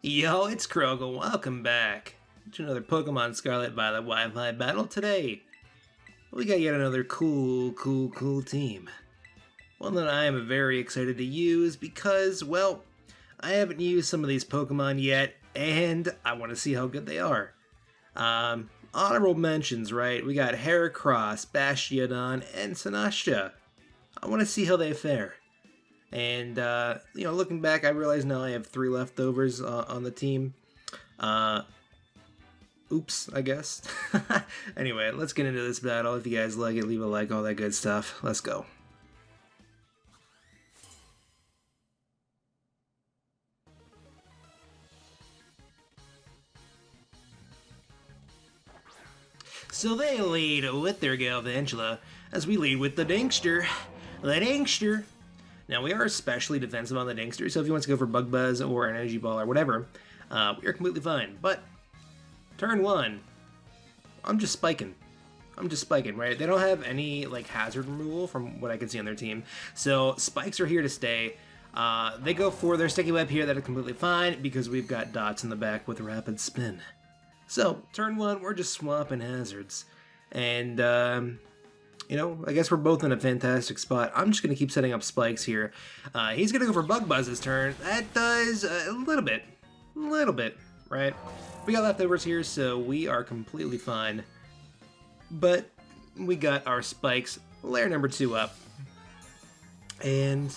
Yo, it's Crogol. Welcome back to another Pokemon Scarlet Violet Wi-Fi battle. Today, we got yet another cool team. One that I am very excited to use because, well, I haven't used some of these Pokemon yet, and I want to see how good they are. Honorable mentions, right? We got Heracross, Bastiodon, and Sinasha. I want to see how they fare. And, looking back, I realize now I have 3 leftovers on the team. Oops, I guess. Anyway, let's get into this battle. If you guys like it, leave a like, all that good stuff. Let's go. So they lead with their Galvantula, as we lead with the Dinkster. The Dinkster! Now, we are especially defensive on the Dinkster, so if he wants to go for Bug Buzz or an Energy Ball or whatever, we are completely fine. But, turn 1, I'm just spiking, right? They don't have any, hazard removal from what I can see on their team, so spikes are here to stay. They go for their Sticky Web here, that is completely fine, because we've got dots in the back with Rapid Spin. So, turn 1, we're just swapping hazards. And, I guess we're both in a fantastic spot. I'm just going to keep setting up spikes here. He's going to go for Bug Buzz this turn. That does a little bit, right? We got leftovers here, so we are completely fine. But we got our spikes, layer number 2 up. And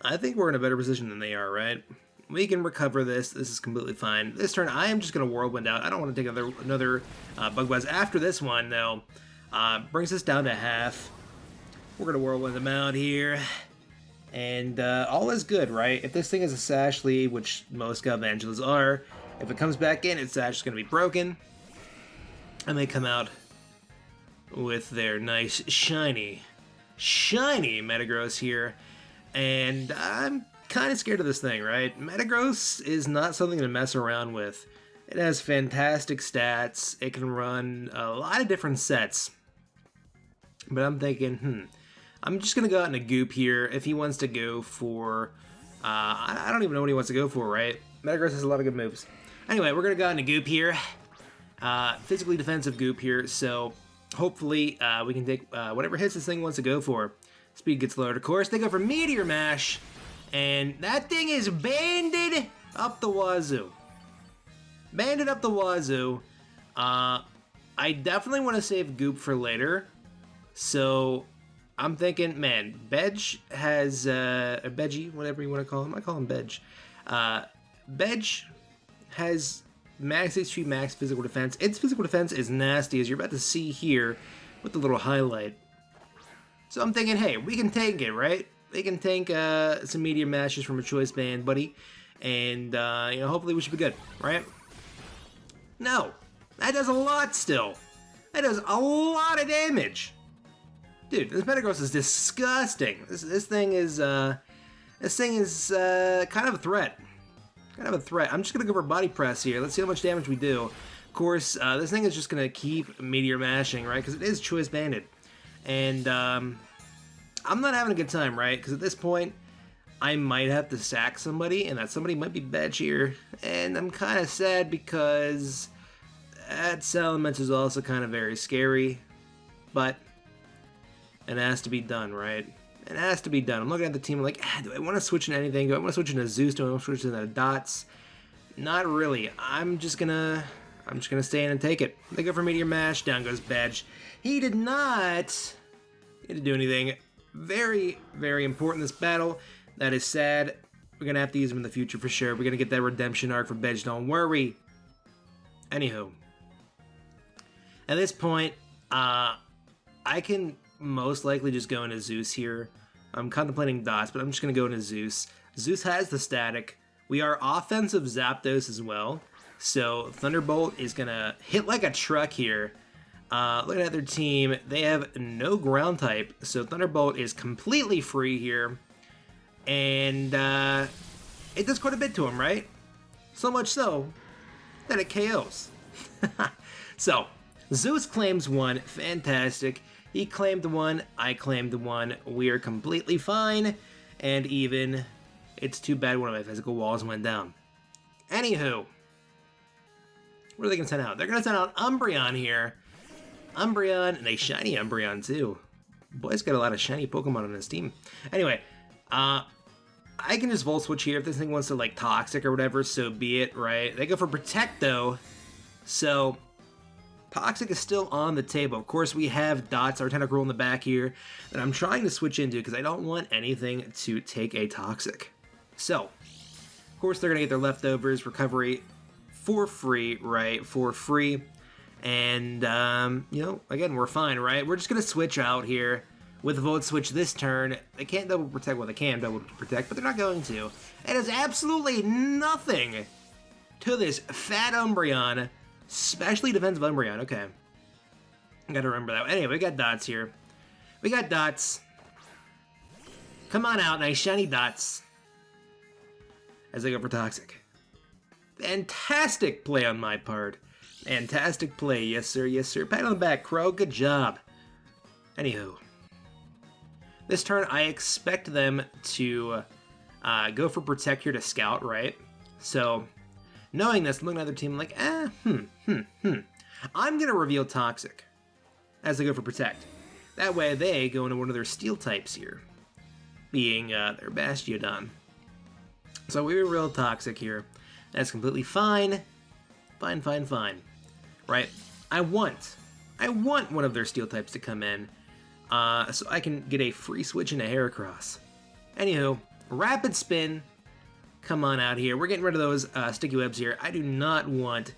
I think we're in a better position than they are, right? We can recover this. This is completely fine. This turn, I am just going to Whirlwind out. I don't want to take another Bug Buzz after this one, though. Brings us down to half. We're going to Whirlwind them out here. And all is good, right? If this thing is a Sash lead, which most Galvantulas are, if it comes back in, its Sash is going to be broken. And they come out with their nice, shiny Metagross here. And I'm kind of scared of this thing, right? Metagross is not something to mess around with. It has fantastic stats. It can run a lot of different sets. But I'm thinking, I'm just going to go out in a Goop here. If he wants to go for, I don't even know what he wants to go for, right? Metagross has a lot of good moves. Anyway, we're going to go out in a Goop here. Physically defensive Goop here. So hopefully we can take whatever hits this thing wants to go for. Speed gets lowered, of course. They go for Meteor Mash. And that thing is banded up the wazoo. Banded up the wazoo. I definitely want to save Goop for later. So, I'm thinking, man, Bedge has, or Bedgie, whatever you want to call him. I call him Bedge. Bedge has max HP, max physical defense. Its physical defense is nasty, as you're about to see here with the little highlight. So I'm thinking, hey, we can tank it, right? We can tank some Meteor Mashes from a Choice Band, buddy. And, hopefully we should be good, right? No, that does a lot still. That does a lot of damage. Dude, this Metagross is disgusting. This thing is kind of a threat. I'm just gonna go for Body Press here. Let's see how much damage we do. Of course, this thing is just gonna keep Meteor Mashing, right? Because it is Choice Banded. And I'm not having a good time, right? Because at this point, I might have to sack somebody, and that somebody might be Bedge here. And I'm kind of sad because that Salamence is also kind of very scary. But it has to be done, right? It has to be done. I'm looking at the team like, do I want to switch into anything? Do I want to switch into Zeus? Do I want to switch into Dots? Not really. I'm just gonna stay in and take it. They go for Meteor Mash. Down goes Bedge. He did not get to do anything. Very, very important this battle. That is sad. We're gonna have to use him in the future for sure. We're gonna get that redemption arc for Bedge. Don't worry. Anywho, at this point, I can most likely just go into Zeus here. I'm contemplating Dots, but I'm just going to go into Zeus. Zeus has the static. We are offensive Zapdos as well. So Thunderbolt is going to hit like a truck here. Looking at their team, they have no ground type. So Thunderbolt is completely free here. And it does quite a bit to him, right? So much so that it KOs. So Zeus claims 1. Fantastic. He claimed 1, I claimed 1, we are completely fine, and even, it's too bad one of my physical walls went down. Anywho, what are they going to send out? They're going to send out Umbreon here. Umbreon, and a shiny Umbreon too. Boy's got a lot of shiny Pokemon on his team. Anyway, I can just Volt Switch here if this thing wants to, like, Toxic or whatever, so be it, right? They go for Protect, though, so Toxic is still on the table. Of course, we have Dots, our Tentacruel in the back here, that I'm trying to switch into because I don't want anything to take a Toxic. So, of course, they're going to get their leftovers, recovery for free, right? For free. And, you know, again, we're fine, right? We're just going to switch out here with Volt Switch this turn. They can't double protect. Well, they can double protect, but they're not going to. It does absolutely nothing to this fat Umbreon. Especially defensive Umbreon. Okay. I gotta remember that. Anyway, we got Dots here. We got Dots. Come on out, nice shiny Dots. As they go for Toxic. Fantastic play on my part. Fantastic play. Yes, sir. Yes, sir. Pat on the back, Crow. Good job. Anywho. This turn, I expect them to go for Protect here to Scout, right? So, knowing this, looking at their team, I'm like, I'm going to reveal Toxic as they go for Protect. That way, they go into one of their Steel types here, being their Bastiodon. So we reveal Toxic here. That's completely fine. Fine, fine, fine. Right? I want one of their Steel types to come in, so I can get a free switch into Heracross. Anywho, Rapid Spin. Come on out here. We're getting rid of those sticky webs here. I do not want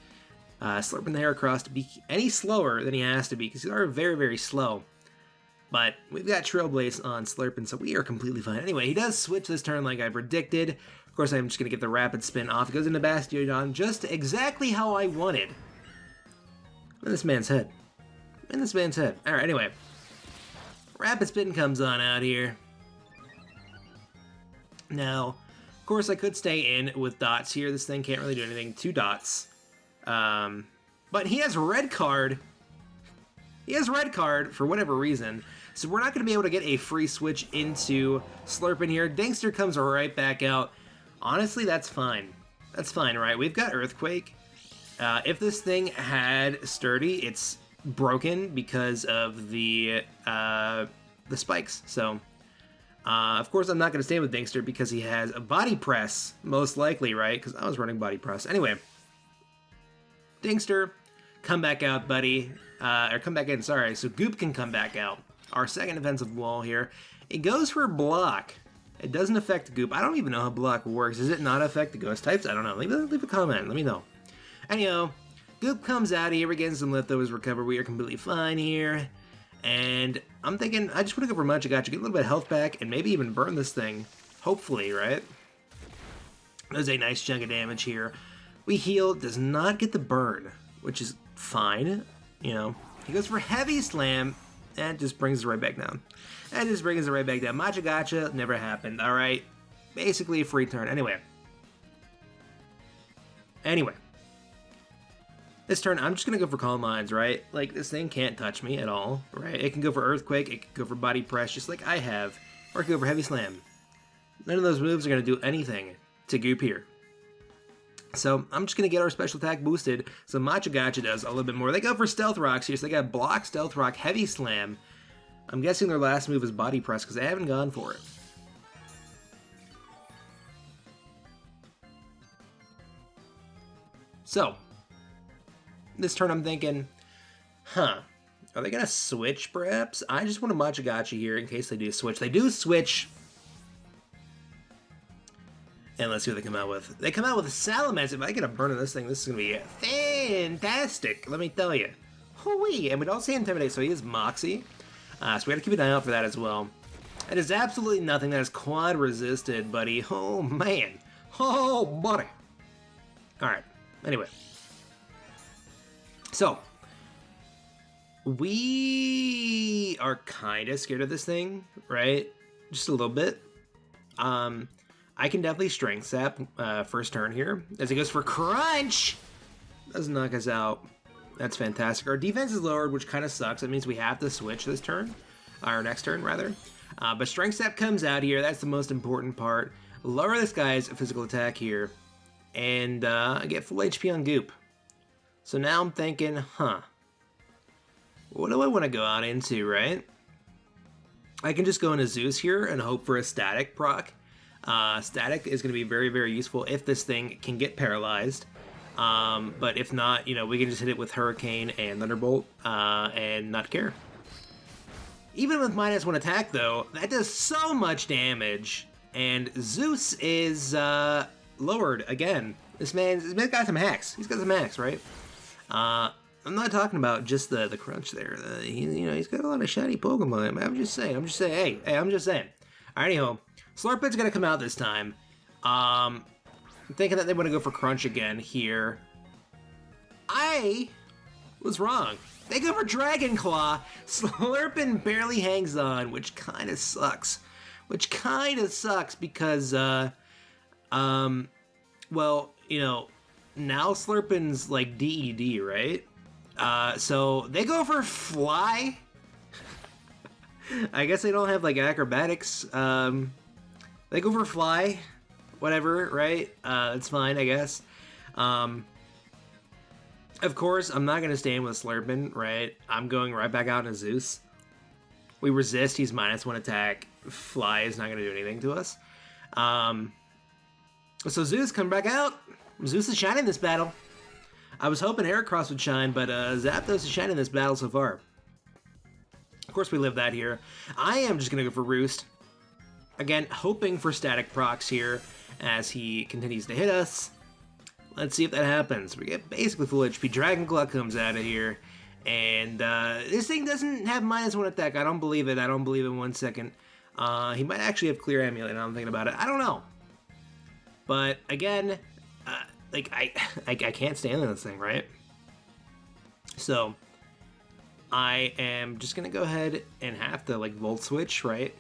Slurping the Heracross to be any slower than he has to be, because he's already very, very slow. But we've got Trailblaze on Slurping, so we are completely fine. Anyway, he does switch this turn like I predicted. Of course, I'm just going to get the Rapid Spin off. He goes into Bastiodon just exactly how I wanted. In this man's head. In this man's head. Alright, anyway. Rapid Spin comes on out here. Now, of course, I could stay in with Dots here. This thing can't really do anything to Dots. But he has Red Card. He has Red Card for whatever reason. So we're not going to be able to get a free switch into Slurping here. Dankster comes right back out. Honestly, that's fine. That's fine, right? We've got Earthquake. If this thing had Sturdy, it's broken because of the spikes. So, of course, I'm not going to stay with Dankster because he has a Body Press, most likely, right? Because I was running Body Press. Anyway, Dankster, come back out, buddy. Or come back in, sorry. So Goop can come back out. Our second defensive wall here. It goes for Block. It doesn't affect Goop. I don't even know how Block works. Does it not affect the Ghost types? I don't know. Leave a comment. Let me know. Anyhow, Goop comes out here. We're getting some leftovers recovered. We are completely fine here. And I'm thinking, I just want to go for Machagacha, get a little bit of health back, and maybe even burn this thing. Hopefully, right? There's a nice chunk of damage here. We heal, does not get the burn, which is fine. You know, he goes for Heavy Slam, and just brings it right back down. And just brings it right back down. Machagacha never happened, alright? Basically a free turn. Anyway. This turn, I'm just going to go for Calm Minds, right? Like, this thing can't touch me at all, right? It can go for Earthquake, it can go for Body Press, just like I have. Or it can go for Heavy Slam. None of those moves are going to do anything to Goop here. So, I'm just going to get our special attack boosted, so Machagacha does a little bit more. They go for Stealth Rocks here, so they got Block, Stealth Rock, Heavy Slam. I'm guessing their last move is Body Press, because they haven't gone for it. So, this turn I'm thinking, are they going to switch, perhaps? I just want a Machagacha here in case they do switch. They do switch. And let's see what they come out with. They come out with a Salamence. If I get a burn on this thing, this is going to be fantastic, let me tell you. Hoo-wee. And we don't see Intimidate, so he is Moxie. So we got to keep an eye out for that as well. It is absolutely nothing that is quad resisted, buddy. Oh, man. Oh, buddy. Alright. Anyway. So, we are kind of scared of this thing, right? Just a little bit. I can definitely Strength Sap first turn here. As he goes for Crunch! Doesn't knock us out. That's fantastic. Our defense is lowered, which kind of sucks. That means we have to switch this turn. Our next turn, rather. But Strength Sap comes out here. That's the most important part. Lower this guy's physical attack here. and I get full HP on Goop. So now I'm thinking, what do I want to go out into, right? I can just go into Zeus here and hope for a static proc. Static is going to be very, very useful if this thing can get paralyzed. But if not, we can just hit it with Hurricane and Thunderbolt and not care. Even with -1 attack, though, that does so much damage. And Zeus is lowered again. This man's got some hacks. He's got some hacks, right? I'm not talking about just the crunch there. He's got a lot of shiny Pokemon. I'm just saying. Hey, I'm just saying. All right, anyhow, Slurpin's gonna come out this time. I'm thinking that they want to go for crunch again here. I was wrong. They go for Dragon Claw. Slurpin barely hangs on, which kind of sucks. Because, well, now Slurpin's like DED, right? So they go for Fly. I guess they don't have like acrobatics. They go for Fly. Whatever, right? That's fine, I guess. Of course, I'm not going to stand with Slurpin, right? I'm going right back out into Zeus. We resist, he's -1 attack. Fly is not going to do anything to us. So Zeus, come back out. Zeus is shining this battle. I was hoping Heracross would shine, but Zapdos is shining this battle so far. Of course, we live that here. I am just going to go for Roost. Again, hoping for static procs here as he continues to hit us. Let's see if that happens. We get basically full HP. Dragon Claw comes out of here. And this thing doesn't have -1 attack. I don't believe it. I don't believe it 1 second. He might actually have Clear Amulet now I'm thinking about it. I don't know. But again, I can't stand this thing, right? So I am just gonna go ahead and have to Volt Switch, right?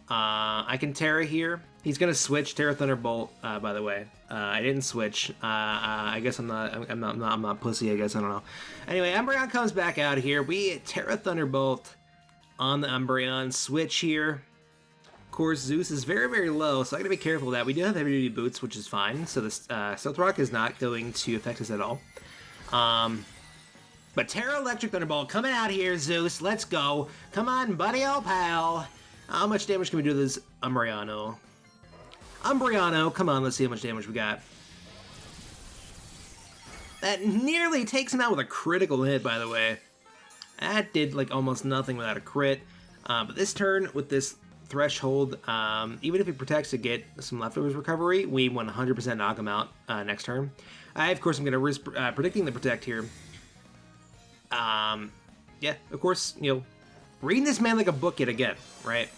I can Terra here. He's gonna switch Terra Thunderbolt. By the way, I didn't switch. I guess I'm not pussy. I guess I don't know. Anyway, Umbreon comes back out here. We Terra Thunderbolt on the Umbreon. Switch here. Of course, Zeus is very, very low, so I gotta be careful of that. We do have heavy duty boots, which is fine. So this Stealth Rock is not going to affect us at all. But Terra Electric Thunderbolt coming out here, Zeus. Let's go. Come on, buddy, old pal. How much damage can we do to this Umbreon? Umbreon, come on, let's see how much damage we got. That nearly takes him out with a critical hit, by the way. That did almost nothing without a crit. But this turn with this threshold, even if he protects to get some leftovers recovery, we 100% knock him out next turn. Of course, I'm going to risk predicting the protect here. Yeah, of course, reading this man like a book yet again, right?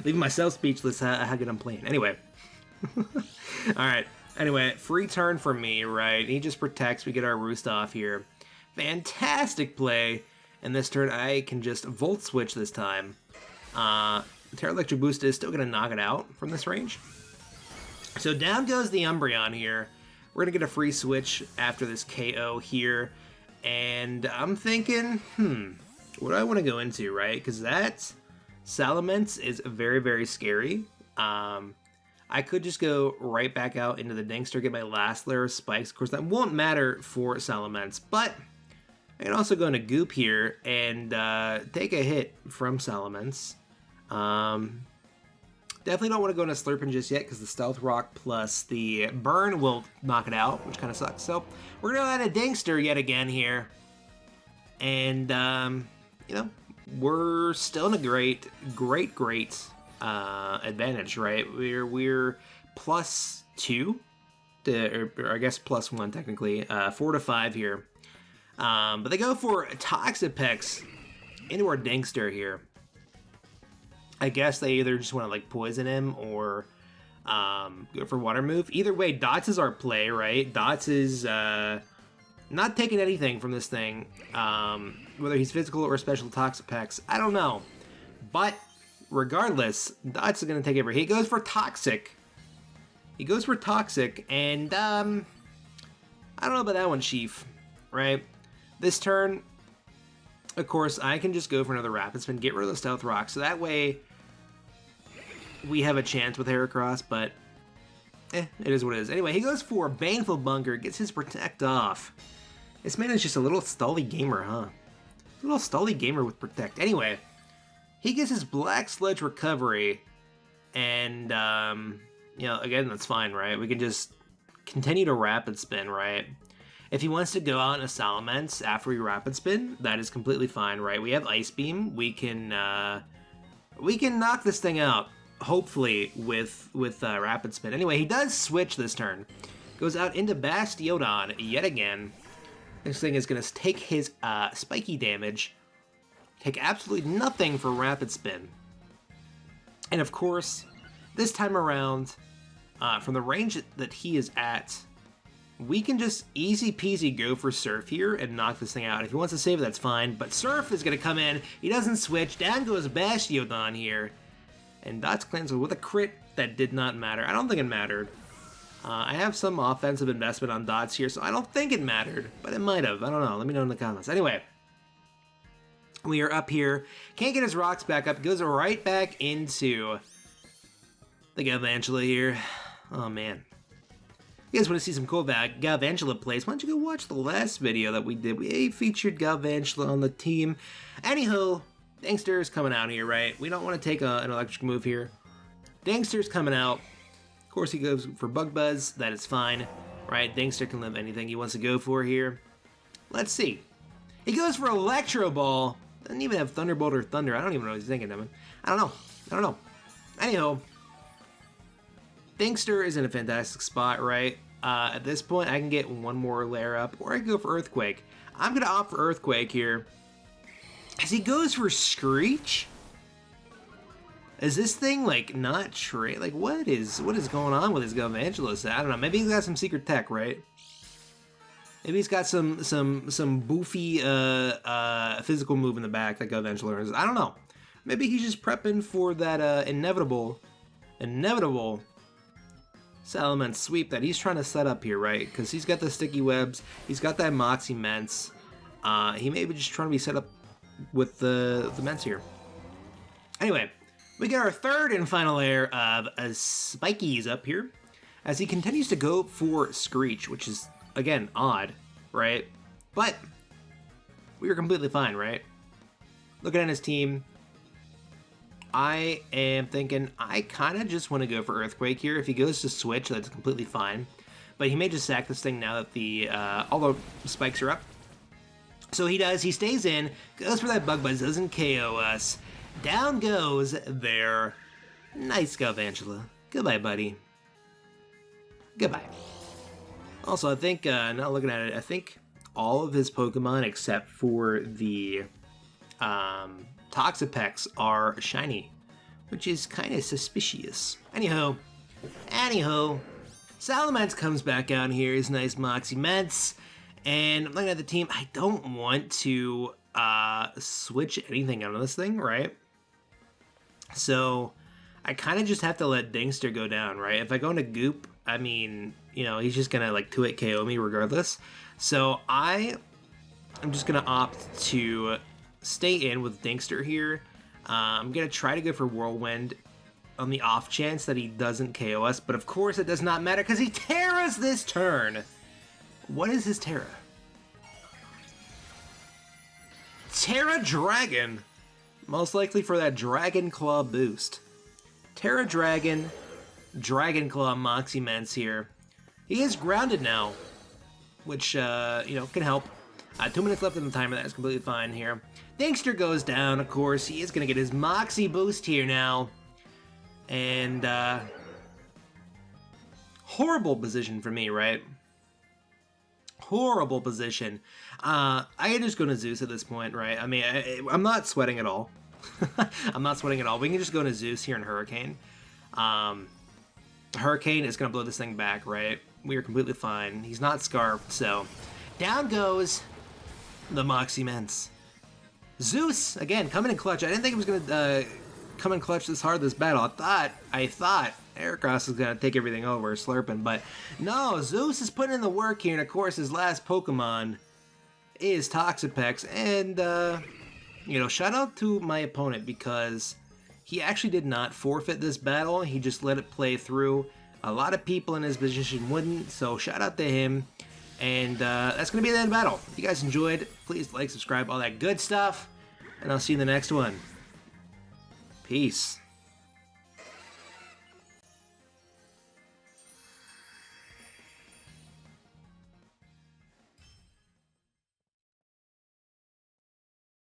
Leaving myself speechless how good I'm playing. Anyway. Alright. Anyway, free turn for me, right? He just protects. We get our Roost off here. Fantastic play. And this turn, I can just Volt Switch this time. Terra Electric Boost is still going to knock it out from this range. So down goes the Umbreon here. We're going to get a free switch after this KO here. And I'm thinking, what do I want to go into, right? Because that Salamence is very, very scary. I could just go right back out into the Dinkster, get my last layer of spikes. Of course, that won't matter for Salamence, but I can also go into Goop here and take a hit from Salamence. Definitely don't want to go into Slurpin just yet because the Stealth Rock plus the Burn will knock it out, which kind of sucks. So we're going to go into Dinkster yet again here. And, we're still in a great advantage, right? We're +2 or I guess +1 technically, 4 to 5 here. But they go for Toxapex into our Dinkster here. I guess they either just want to poison him or go for Water Move. Either way, Dots is our play, right? Dots is not taking anything from this thing. Whether he's physical or special Toxapex, I don't know. But regardless, Dots is going to take every. He goes for Toxic. And I don't know about that one, Chief. Right? This turn, of course, I can just go for another Rapid Spin, get rid of the Stealth Rock, so that way we have a chance with Heracross, but It is what it is. Anyway, he goes for Baneful Bunker, gets his Protect off. This man is just a little stally gamer, huh? A little stally gamer with Protect. Anyway, he gets his Black Sludge Recovery, and, you know, again, that's fine, right? We can just continue to Rapid Spin, right? If he wants to go out in a Salamence after we Rapid Spin, that is completely fine, right? We have Ice Beam. We can knock this thing out, hopefully, with Rapid Spin. Anyway, he does switch this turn. Goes out into Bastiodon yet again. This thing is going to take his spiky damage. Take absolutely nothing for Rapid Spin. And of course, this time around, from the range that he is at, we can just easy peasy go for Surf here and knock this thing out. If he wants to save it, that's fine. But Surf is going to come in. He doesn't switch. Down goes Bastiodon here. And Dots cleanses with a crit that did not matter. I don't think it mattered. I have some offensive investment on Dots here, so I don't think it mattered. But it might have. I don't know. Let me know in the comments. Anyway, we are up here. Can't get his rocks back up. Goes right back into the Galvantula here. Oh, man. You guys want to see some cool Galvantula plays? Why don't you go watch the last video that we did? We featured Galvantula on the team. Anywho, Dankster's coming out here, right? We don't want to take an electric move here. Dankster's coming out. Of course, he goes for Bug Buzz. That is fine, right? Dankster can live anything he wants to go for here. Let's see. He goes for Electro Ball. Doesn't even have Thunderbolt or Thunder. I don't even know what he's thinking of it. I don't know. Anyhow, Dankster is in a fantastic spot, right? At this point, I can get one more layer up, or I can go for Earthquake. I'm going to opt for Earthquake here. As he goes for Screech? Is this thing, like, not trade? Like, what is going on with his Galvantula? I don't know. Maybe he's got some secret tech, right? Maybe he's got some boofy physical move in the back that Galvantula is. I don't know. Maybe he's just prepping for that inevitable Salamence sweep that he's trying to set up here, right? Because he's got the sticky webs, he's got that Moxie Ments. He may be just trying to be set up with the Ments here. Anyway, we get our third and final layer of Spikies up here, as he continues to go for Screech, which is, again, odd, right? But we were completely fine, right? Looking at his team, I am thinking I kind of just want to go for Earthquake here. If he goes to switch, that's completely fine. But he may just sack this thing now that the all the spikes are up. So he does. He stays in, goes for that Bug Buzz, doesn't KO us. Down goes their nice Galvantula. Goodbye, buddy. Goodbye. Also, I think, not looking at it, I think all of his Pokemon except for the Toxapex are shiny, which is kind of suspicious. Anyhow, Salamence comes back out here, his nice Moxie Ments, and I'm looking at the team. I don't want to switch anything out of this thing, right? So I kind of just have to let Dankster go down, right? If I go into Goop, I mean, you know, he's just gonna like 2-hit KO me regardless. So I'm just gonna opt to stay in with Dankster here. I'm gonna try to go for Whirlwind on the off chance that he doesn't KO us, but of course it does not matter because he Terras this turn. What is his Terra? Terra Dragon. Most likely for that Dragon Claw boost. Terra Dragon, Dragon Claw Moxie Ments here. He is grounded now, which, you know, can help. 2 minutes left in the timer, that is completely fine here. Dankster goes down, of course. He is going to get his Moxie boost here now. And, horrible position for me, right? Horrible position. I can just go to Zeus at this point, right? I mean, I'm not sweating at all. I'm not sweating at all. We can just go to Zeus here in Hurricane. Hurricane is going to blow this thing back, right? We are completely fine. He's not Scarfed, so down goes the Moxie Ments. Zeus, again, coming in clutch. I didn't think he was going to come in clutch this hard this battle. I thought Heracross was going to take everything over, slurping, but no, Zeus is putting in the work here, and of course his last Pokemon is Toxapex, and, you know, shout out to my opponent because he actually did not forfeit this battle. He just let it play through. A lot of people in his position wouldn't, so shout out to him. And that's going to be the end of the battle. If you guys enjoyed, please like, subscribe, all that good stuff. And I'll see you in the next one. Peace.